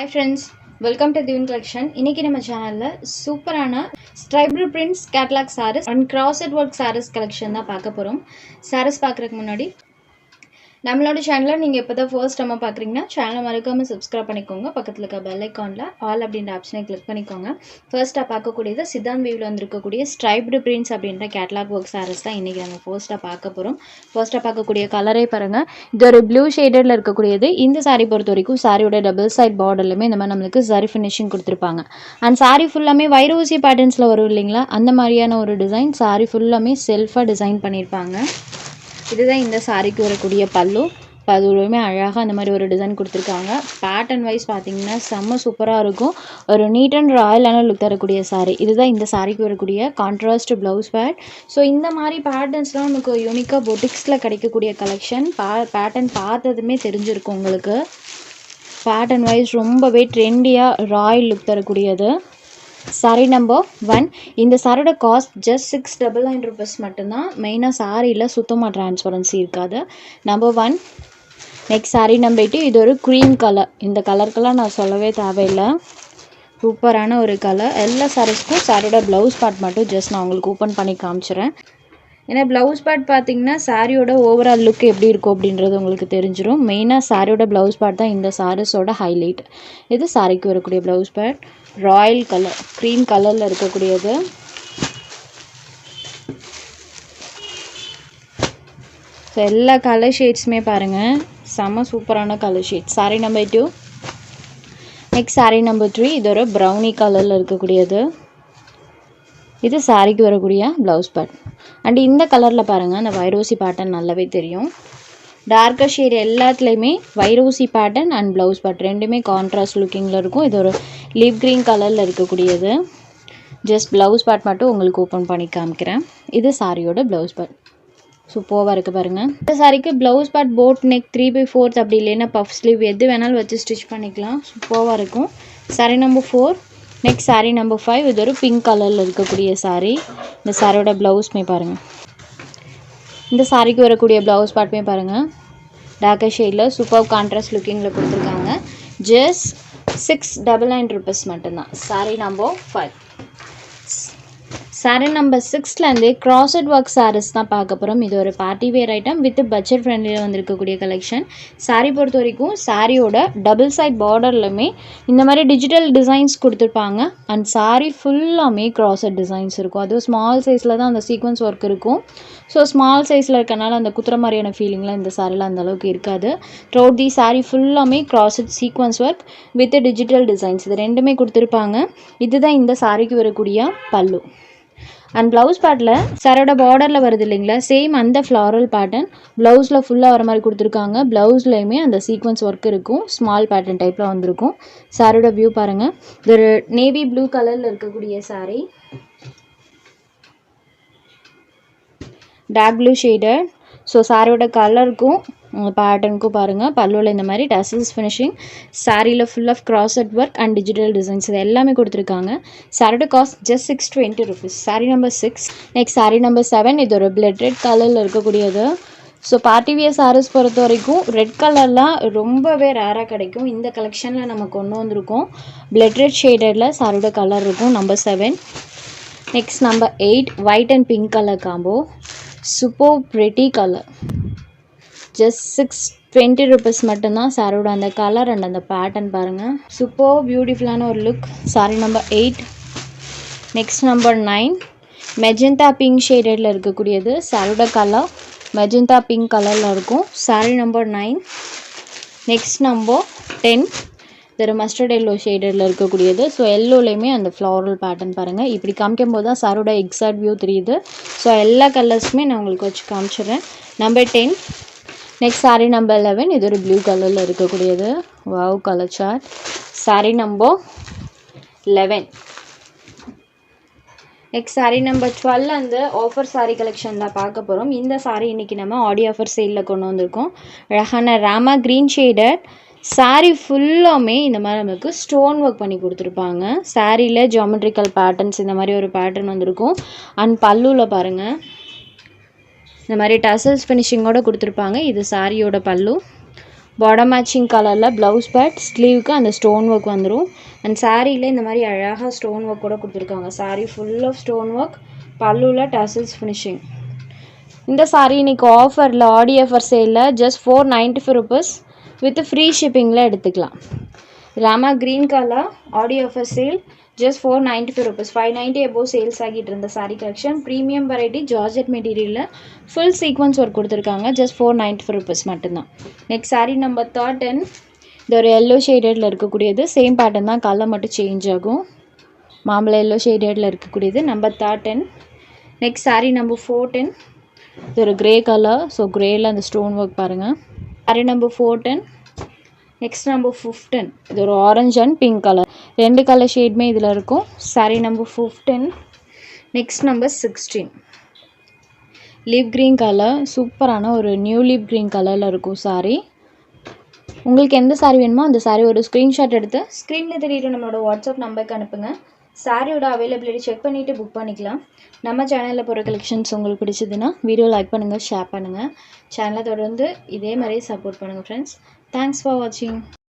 Hi friends, welcome to Divine Collection. இன்னைக்கு நம்ம சேனல்ல சூப்பரான striped prints catalogue sarees and crossed work sarees collection தான் பார்க்க போறோம். sarees பார்க்கறதுக்கு முன்னாடி நம்மளோட சேனலை நீங்க இப்போதான் ஃபர்ஸ்ட் டைம் பார்க்குறீங்கன்னா சேனலை மறக்காம சப்ஸ்கிரைப் பண்ணிக்கோங்க. பக்கத்துல இருக்க பெல் ஐகான்ல ஆல் அப்படின்ற ஆப்ஷனை கிளிக் பண்ணிக்கோங்க. ஃபர்ஸ்ட்டாக பார்க்கக்கூடியது சித்தாந்த் வீவில் வந்திருக்கக்கூடிய ஸ்ட்ரைப்டு பிரிண்ட்ஸ் அப்படின்ற கேட்டலாக் ஒர்க் sarees தான் இன்னைக்கு நம்ம ஃபர்ஸ்ட்டாக பார்க்க போகிறோம். ஃபர்ஸ்ட்டாக பார்க்கக்கூடிய கலரே பாருங்க, இது ஒரு ப்ளூ ஷேடடில் இருக்கக்கூடியது. இந்த சாரீ பொறுத்த வரைக்கும் சாரியோட டபுள் சைட் பார்டர்லையுமே இந்த மாதிரி நம்மளுக்கு சரி ஃபினிஷிங் கொடுத்துருப்பாங்க. அண்ட் சாரீ ஃபுல்லாமே வைரோசி பேட்டர்ன்ஸில் வரும் இல்லைங்களா, அந்த மாதிரியான ஒரு டிசைன். சாரீ ஃபுல்லாமே செல்ஃபாக டிசைன் பண்ணியிருப்பாங்க. இதுதான் இந்த சாரிக்கு வரக்கூடிய பல்லு. பல்லுமே அழகாக அந்த மாதிரி ஒரு டிசைன் கொடுத்துருக்காங்க. பேட்டர்ன் வைஸ் பார்த்தீங்கன்னா செம்ம சூப்பராக இருக்கும். ஒரு நீட் அண்ட் ராயலான லுக் தரக்கூடிய சாரீ. இதுதான் இந்த சாரிக்கு வரக்கூடிய கான்ட்ராஸ்ட் ப்ளவுஸ் பேட். ஸோ இந்த மாதிரி பேட்டர்ன்ஸ்லாம் நமக்கு யூனிக்காக பொட்டிக்ஸில் கிடைக்கக்கூடிய கலெக்ஷன். பேட்டர்ன் பார்த்ததுமே தெரிஞ்சிருக்கும் உங்களுக்கு. பேட்டர்ன் வைஸ் ரொம்பவே ட்ரெண்டியாக ராயல் லுக் தரக்கூடியது. சாரீ நம்பர் 1. இந்த சாரியோட காஸ்ட் ஜஸ்ட் 699 rupees மட்டும்தான். மெயினாக சாரியில் சுத்தமாக டிரான்ஸ்பரன்சி இருக்காது. நம்பர் 1. Next sari number 2. இது ஒரு க்ரீம் கலர். இந்த கலருக்கெல்லாம் நான் சொல்லவே தேவையில்லை, சூப்பரான ஒரு கலர். எல்லா சாரீஸ்க்கும் சாரியோட ப்ளவுஸ் பார்ட் மட்டும் ஜஸ்ட் நான் உங்களுக்கு ஓப்பன் பண்ணி காமிச்சிடுறேன். ஏன்னா ப்ளவுஸ் பார்ட் பார்த்தீங்கன்னா சாரியோட ஓவரால் லுக் எப்படி இருக்கும் அப்படின்றது உங்களுக்கு தெரிஞ்சிடும். மெயினாக சாரியோட ப்ளவுஸ் பார்ட் தான் இந்த சாரீஸோட ஹைலைட். இது சாரிக்கு வரக்கூடிய blouse part. Royal colour, cream கலரில் இருக்கக்கூடியது. ஸோ எல்லா கலர் ஷேட்ஸுமே பாருங்கள், செம்ம சூப்பரான colour shade. Sari number 2. Next sari number 3. இது ஒரு ப்ரௌனி கலரில் இருக்கக்கூடியது. இது சாரிக்கு வரக்கூடிய ப்ளவுஸ் பார்ட். அண்ட் இந்த கலரில் பாருங்கள், அந்த வைரோசி பேட்டர்ன் நல்லாவே தெரியும். டார்க்கர் ஷேட் எல்லாத்துலேயுமே வைரோசி பேட்டர்ன் அண்ட் ப்ளவுஸ் பார்ட் ரெண்டுமே கான்ட்ராஸ்ட் லுக்கிங்கில் இருக்கும். இது ஒரு லீவ் க்ரீன் கலரில் இருக்கக்கூடியது. ஜஸ்ட் ப்ளவுஸ் பார்ட் மட்டும் உங்களுக்கு ஓப்பன் பண்ணி காமிக்கிறேன். இது சாரியோட ப்ளவுஸ் பார்ட். சூப்பராக இருக்குது பாருங்கள். இந்த சாரிக்கு ப்ளவுஸ் பார்ட் போட் நெக் 3/4 அப்படி இல்லைன்னா பஃப் ஸ்லீவ் எது வேணாலும் வச்சு ஸ்டிச் பண்ணிக்கலாம். சூப்பராக இருக்கும். Saree number 4. Next sari number 5. இது ஒரு பிங்க் கலரில் இருக்கக்கூடிய சாரீ. இந்த சாரியோட ப்ளவுஸ்மே பாருங்கள். இந்த சாரிக்கு வரக்கூடிய ப்ளவுஸ் பார்ட்டுமே பாருங்கள், டார்க்கர் ஷேடில் சூப்பர் கான்ட்ராஸ்ட் லுக்கிங்கில் கொடுத்துருக்காங்க. ஜஸ்ட் 699 rupees மட்டும்தான். Saree number 5. சாரீ நம்பர் 6லேருந்து கிராஸட் ஒர்க் சாரீஸ் தான் பார்க்க போகிறோம். இது ஒரு party wear item with budget ஃப்ரெண்ட்லியில் வந்திருக்கக்கூடிய கலெக்ஷன். சாரீ பொறுத்த வரைக்கும் சாரியோட டபுள் சைட் பார்டர்லையுமே இந்த மாதிரி டிஜிட்டல் டிசைன்ஸ் கொடுத்துருப்பாங்க. அண்ட் சாரீ ஃபுல்லாமே கிராஸட் டிசைன்ஸ் இருக்கும். அதுவும் ஸ்மால் சைஸில் தான் அந்த சீக்வன்ஸ் ஒர்க் இருக்கும். ஸோ ஸ்மால் சைஸில் இருக்கனால அந்த குத்துற மாதிரியான ஃபீலிங்லாம் இந்த சாரியில் அந்தளவுக்கு இருக்காது. த்ரூஅவுட் தி சாரீ ஃபுல்லாமே crossed sequence work with digital designs இது ரெண்டுமே கொடுத்துருப்பாங்க. இதுதான் இந்த சாரிக்கு வரக்கூடிய பல்லு. அண்ட் ப்ளவுஸ் பார்ட்டில் சாரோட பார்டரில் வருது இல்லைங்களா, சேம் அந்த ஃப்ளாரல் பேட்டர்ன் ப்ளவுஸில் ஃபுல்லாக வர மாதிரி கொடுத்துருக்காங்க. ப்ளவுஸ்லேயுமே அந்த சீக்வன்ஸ் ஒர்க் இருக்கும். ஸ்மால் பேட்டர்ன் டைப்பில் வந்திருக்கும். சாரோட வியூ பாருங்கள். இது ஒரு நேவி ப்ளூ கலரில் இருக்கக்கூடிய saree. Dark blue shaded. So சாரியோட கலருக்கும் பேட்டர்னுக்கும் பாருங்கள், பல்லுவில் இந்த மாதிரி டசல்ஸ் ஃபினிஷிங். சாரியில் full of crossed work and digital designs இது எல்லாமே கொடுத்துருக்காங்க. சாரியோட cost just 620 rupees. Saree number 6. Next sari number 7. இது ஒரு பிளட் ரெட் கலரில் இருக்கக்கூடியது. ஸோ பார்ட்டி வியர் சாரீஸ் பொறுத்த வரைக்கும் ரெட் கலர்லாம் ரொம்பவே ரேராக கிடைக்கும். இந்த கலெக்ஷனில் நம்ம கொண்டு வந்திருக்கோம். பிளட் ரெட் ஷேடடில் சாரியோட கலர் இருக்கும். Number 7. Next number 8. White and pink colour combo. Super pretty colour. Just 620 rupees மட்டும்தான். சாரோட அந்த கலர் அண்ட் அந்த பேட்டர்ன் பாருங்கள், சூப்பர் பியூட்டிஃபுல்லான ஒரு look. Saree number 8. Next number 9. Magenta pink ஷேடடில் இருக்கக்கூடியது. சாரோட கலர் மெஜந்தா பிங்க் கலரில் இருக்கும். Saree number 9. Next number 10. இது மஸ்டர்ட் எல்லோ ஷேடடில் இருக்கக்கூடியது. ஸோ எல்லோலையுமே அந்த ஃப்ளாரல் பேட்டர்ன் பாருங்கள். இப்படி காமிக்கும் போது தான் சாரோட எக்ஸாக்ட் வியூ தெரியுது. ஸோ எல்லா கலர்ஸுமே நான் உங்களுக்கு வச்சு காமிச்சிடுறேன். நம்பர் 10. Next sari number 11. இது ஒரு ப்ளூ கலரில் இருக்கக்கூடியது. Wow colour chart. Sari number 11. Next sari number 12 அந்த ஆஃபர் சாரீ கலெக்ஷன் தான் பார்க்க போகிறோம். இந்த சாரீ இன்றைக்கி நம்ம ஆடி ஆஃபர் சேலில் கொண்டு வந்திருக்கோம். அழகான ராமா க்ரீன் ஷேடட் சாரீ ஃபுல்லாமே இந்த மாதிரி நமக்கு ஸ்டோன் ஒர்க் பண்ணி கொடுத்துருப்பாங்க. சாரியில் ஜியாமெட்ரிக்கல் பேட்டர்ன்ஸ் இந்த மாதிரி ஒரு பேட்டர்ன் வந்திருக்கும். அண்ட் பல்லுவில் பாருங்கள், இந்த மாதிரி டசல்ஸ் ஃபினிஷிங்கோடு கொடுத்துருப்பாங்க. இது சாரியோட பல்லு. பாடம் மேட்சிங் கலரில் ப்ளவுஸ் பேட், ஸ்லீவுக்கு அந்த ஸ்டோன் ஒர்க் வந்துடும். அண்ட் சாரியில் இந்த மாதிரி அழகாக ஸ்டோன் ஒர்க் கூட கொடுத்துருக்காங்க. Saree full of stone work, பல்லுவில் டசல்ஸ் ஃபினிஷிங். இந்த சாரீ இன்றைக்கி ஆஃபரில் ஆடி ஆஃபர் சேலில் ஜஸ்ட் 495 ருபீஸ் வித் ஃப்ரீ ஷிப்பிங்கில் எடுத்துக்கலாம். Rama green colour Aadi offer sale just 495 rupees. 590 above sales ஆகிட்டு இருந்த saree collection. Premium variety georgette மெட்டீரியலில் ஃபுல் சீக்வன்ஸ் ஒர்க் கொடுத்துருக்காங்க. ஜஸ்ட் 495 ருபீஸ் மட்டும்தான். Next sari number 13. இது ஒரு எல்லோ ஷேடடில் இருக்கக்கூடியது. சேம் பேட்டர்ன் தான், கலர் மட்டும் சேஞ்ச் ஆகும். மாம்பழ எல்லோ ஷேடடில் இருக்கக்கூடியது நம்பர் 13. Next sari number 14. இது ஒரு க்ரே கலர். ஸோ க்ரேயில் அந்த ஸ்டோன் ஒர்க் பாருங்கள். Saree number 14. Next number 15. இது ஒரு orange and pink colour, 2 colour ஷேட்மே இதில் இருக்கும். Saree number 15. Next number 16. Leaf green colour, சூப்பரான ஒரு நியூ லீப் க்ரீன் கலரில் இருக்கும் சாரீ. உங்களுக்கு எந்த சாரீ வேணுமோ அந்த சாரீ ஒரு ஸ்க்ரீன்ஷாட் எடுத்து ஸ்க்ரீனில் தெரியுற நம்மளோட வாட்ஸ்அப் நம்பருக்கு அனுப்புங்க. சாரியோட அவைலபிலிட்டி செக் பண்ணிவிட்டு புக் பண்ணிக்கலாம். நம்ம சேனலில் போகிற கலெக்ஷன்ஸ் உங்களுக்கு பிடிச்சதுன்னா வீடியோ லைக் பண்ணுங்கள், ஷேர் பண்ணுங்கள். சேனலை தொடர்ந்து இதே மாதிரியே சப்போர்ட் பண்ணுங்கள் ஃப்ரெண்ட்ஸ். தேங்க்ஸ் ஃபார் வாட்சிங்.